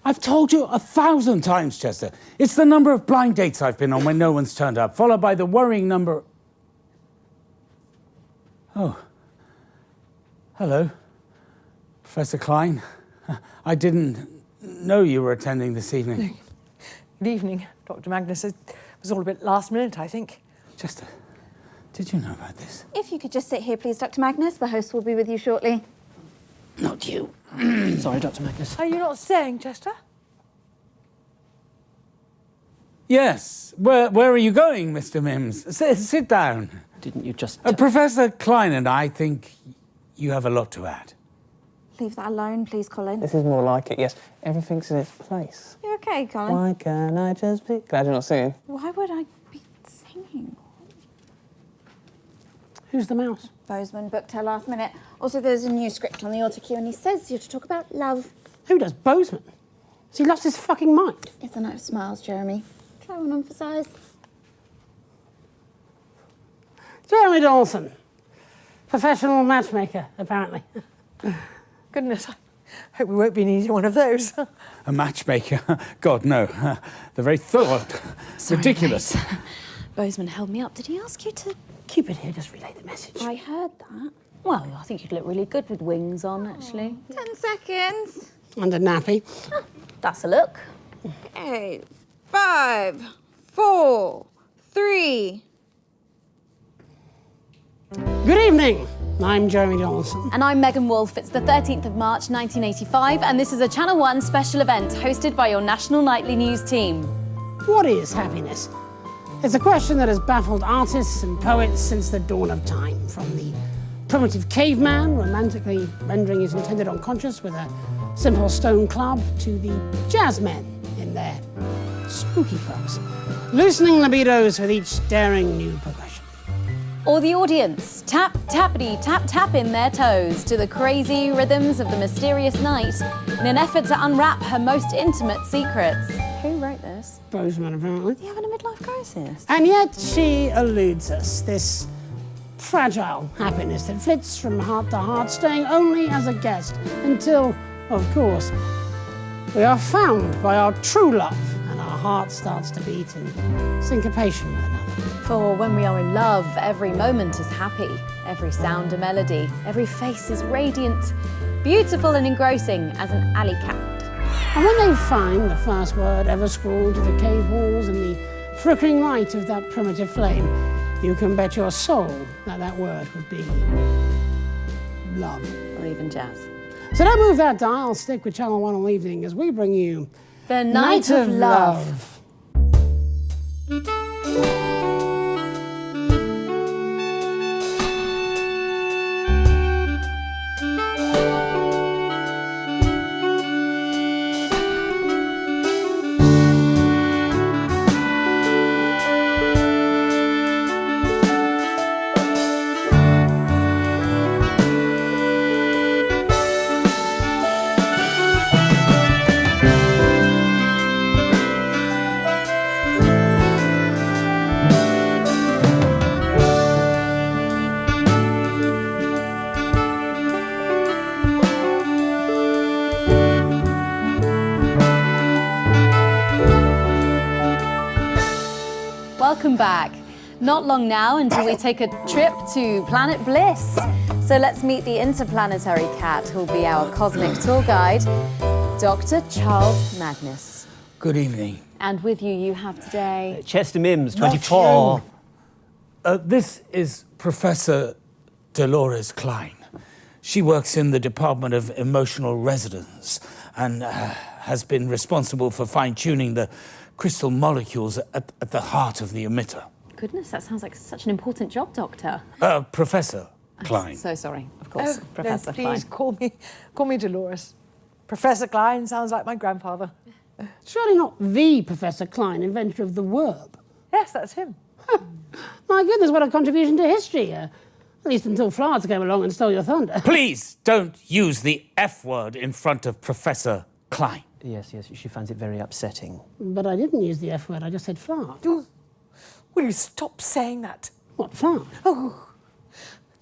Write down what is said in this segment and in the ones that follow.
I've told you 1,000 times, Chester. It's the number of blind dates I've been on when no one's turned up, followed by the worrying number... Oh. Hello, Professor Klein. I didn't know you were attending this evening. Good evening, Dr. Magnus. It was all a bit last minute, I think. Chester, did you know about this? If you could just sit here, please, Dr. Magnus. The host will be with you shortly. Not you. Sorry, Dr. Magnus. Are you not staying, Chester? Yes. Where are you going, Mr. Mims? Sit down. Didn't you just... Professor Klein and I think you have a lot to add. Leave that alone, please, Colin. This is more like it, yes. Everything's in its place. You okay, Colin? Why can't I just be... Glad you're not singing. Why would I be singing? Who's the mouse? Bozeman booked her last minute. Also, there's a new script on the auto cue, and he says you're to talk about love. Who does Bozeman? Has he lost his fucking mind? It's a night of smiles, Jeremy. Try one on for size. Jeremy Dawson. Professional matchmaker, apparently. Goodness, I hope we won't be needing one of those. A matchmaker? God, no. The very thought. Sorry, ridiculous. mate. Bozeman held me up. Did he ask you to... Keep it here, just relay the message. I heard that. Well, I think you'd look really good with wings on, actually. 10 seconds. And a nappy. That's a look. Okay. 5, 4, 3... Good evening. I'm Jeremy Dawson. And I'm Megan Wolfe. It's the 13th of March, 1985, and this is a Channel 1 special event hosted by your national nightly news team. What is happiness? It's a question that has baffled artists and poets since the dawn of time, from the primitive caveman romantically rendering his intended unconscious with a simple stone club to the jazzmen in their spooky clubs, loosening libidos with each daring new progression. Or the audience, tap, tappity, tap, tap in their toes to the crazy rhythms of the mysterious night in an effort to unwrap her most intimate secrets. Who wrote this? Bozeman, apparently. Is he having a midlife crisis? And yet she eludes us, this fragile happiness that flits from heart to heart, staying only as a guest until, of course, we are found by our true love and our heart starts to beat in syncopation with another. For when we are in love, every moment is happy, every sound a melody, every face is radiant, beautiful and engrossing as an alley cat. And when they find the first word ever scrawled to the cave walls in the flickering light of that primitive flame, you can bet your soul that that word would be love. Or even jazz. So don't move that dial, stick with Channel 1 all evening as we bring you The Night of Love. Welcome back. Not long now until we take a trip to Planet Bliss. So let's meet the interplanetary cat who'll be our cosmic tour guide, Dr. Charles Magnus. Good evening. And with you, you have today... Chester Mims, 24. This is Professor Delores Klein. She works in the Department of Emotional Resonance and has been responsible for fine-tuning the crystal molecules at the heart of the emitter. Goodness, that sounds like such an important job, Doctor. Professor Klein. So sorry, of course, Professor no, Klein. please call me Delores. Professor Klein sounds like my grandfather. Surely not the Professor Klein, inventor of the verb. Yes, that's him. My goodness, what a contribution to history. At least until Florence came along and stole your thunder. Please don't use the F word in front of Professor Klein. Yes, she finds it very upsetting. But I didn't use the F word, I just said fart. Will you stop saying that? What, fart? Oh,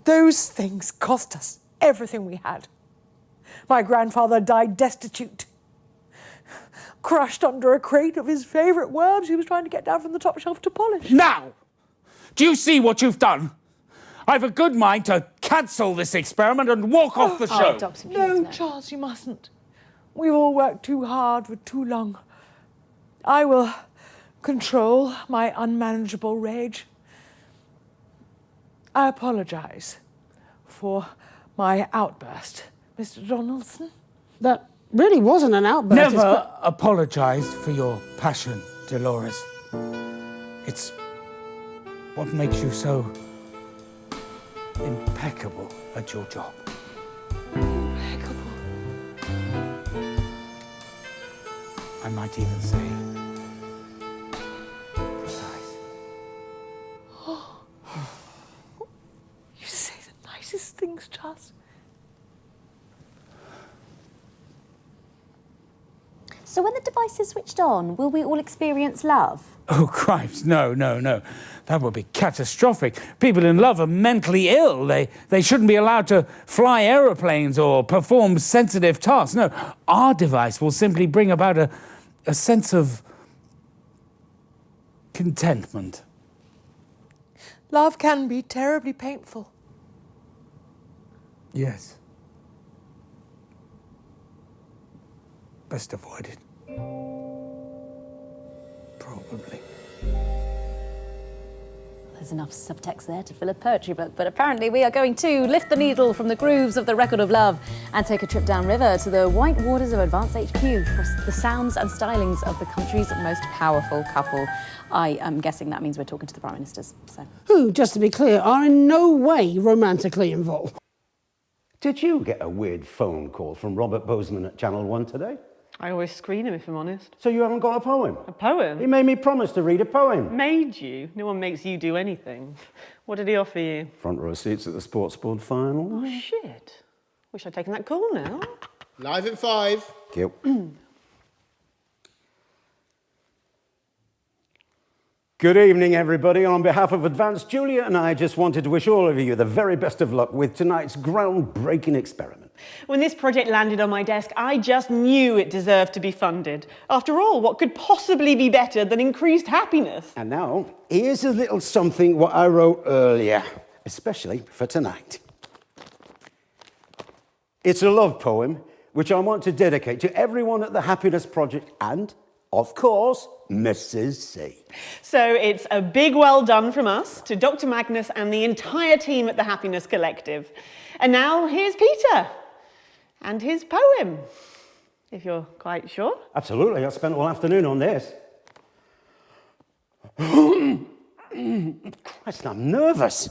those things cost us everything we had. My grandfather died destitute. crushed under a crate of his favourite worms he was trying to get down from the top shelf to polish. Now, do you see what you've done? I've a good mind to cancel this experiment and walk off the show. Oh, Doctor, please, No, no. Charles, you mustn't. We've all worked too hard for too long. I will control my unmanageable rage. I apologise for my outburst, Mr. Donaldson. That really wasn't an outburst. it's Never apologise for your passion, Delores. It's what makes you so impeccable at your job. Impeccable. I might even say precise. You say the nicest things, Charles. So when the device is switched on, will we all experience love? Oh, Christ, no. That would be catastrophic. People in love are mentally ill. They shouldn't be allowed to fly aeroplanes or perform sensitive tasks. No, our device will simply bring about a sense of contentment. Love can be terribly painful. Yes. Best avoided. Probably. There's enough subtext there to fill a poetry book, but apparently we are going to lift the needle from the grooves of the record of love and take a trip downriver to the white waters of Advance HQ for the sounds and stylings of the country's most powerful couple. I am guessing that means we're talking to the Prime Ministers. So. who, just to be clear, are in no way romantically involved. Did you get a weird phone call from Robert Bozeman at Channel 1 today? I always screen him if I'm honest. So you haven't got a poem? A poem? He made me promise to read a poem. Made you? No one makes you do anything. What did he offer you? Front row seats at the Sports Board final. Oh, shit. Wish I'd taken that call now. Live at 5. Thank you. Good evening, everybody. On behalf of Advance, Julia and I just wanted to wish all of you the very best of luck with tonight's groundbreaking experiment. When this project landed on my desk, I just knew it deserved to be funded. After all, what could possibly be better than increased happiness? And now, here's a little something what I wrote earlier, especially for tonight. It's a love poem, which I want to dedicate to everyone at the Happiness Project and, of course, Mrs. C. So it's a big well done from us to Dr. Magnus and the entire team at the Happiness Collective. And now here's Peter and his poem, if you're quite sure. Absolutely, I spent all afternoon on this. Christ, I'm nervous.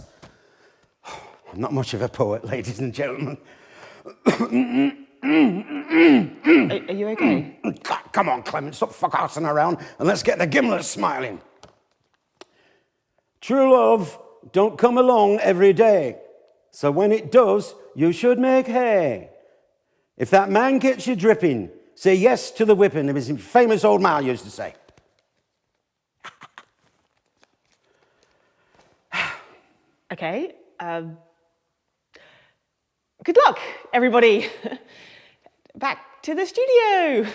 I'm not much of a poet, ladies and gentlemen. Are you okay? Come on, Clement, stop fuck-arsing around and let's get the gimlets smiling. True love don't come along every day, so when it does, you should make hay. If that man gets you dripping, say yes to the whipping, as his famous old Mal used to say. Okay. Good luck, everybody. Back to the studio.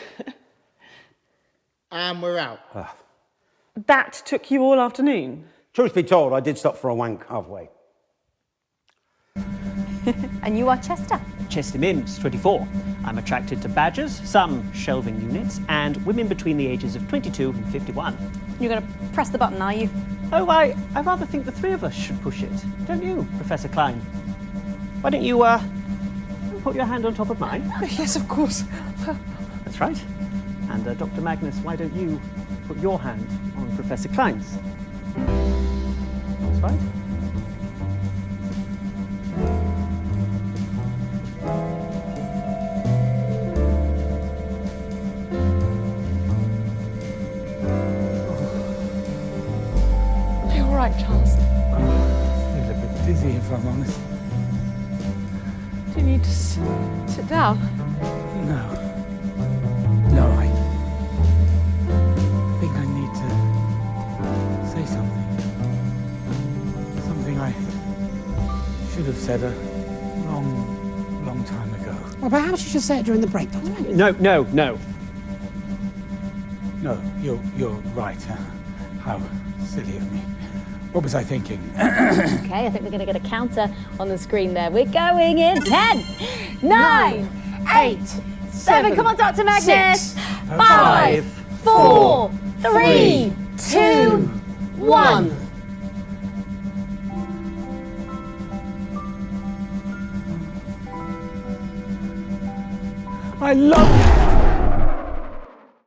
And we're out. That took you all afternoon. Truth be told, I did stop for a wank halfway. And you are Chester. Chester Mims, 24. I'm attracted to badgers, some shelving units, and women between the ages of 22 and 51. You're going to press the button, are you? Oh, I rather think the three of us should push it. Don't you, Professor Klein? Why don't you, put your hand on top of mine? Yes, of course. That's right. And Dr. Magnus, why don't you put your hand on Professor Klein's? That's right. Are you all right, Charles? I feel a bit dizzy, if I'm honest. Do you need to sit down? No, I think I need to say something. Something I should have said a long time ago. Well, perhaps you should say it during the break, Dr. Magnus. No. No, you're right. How silly of me. What was I thinking? Okay, I think we're going to get a counter on the screen there. We're going in 10, 9, 8, 7. Come on, Dr. Magnus. 5, 4, 3, 2, 1. I love you.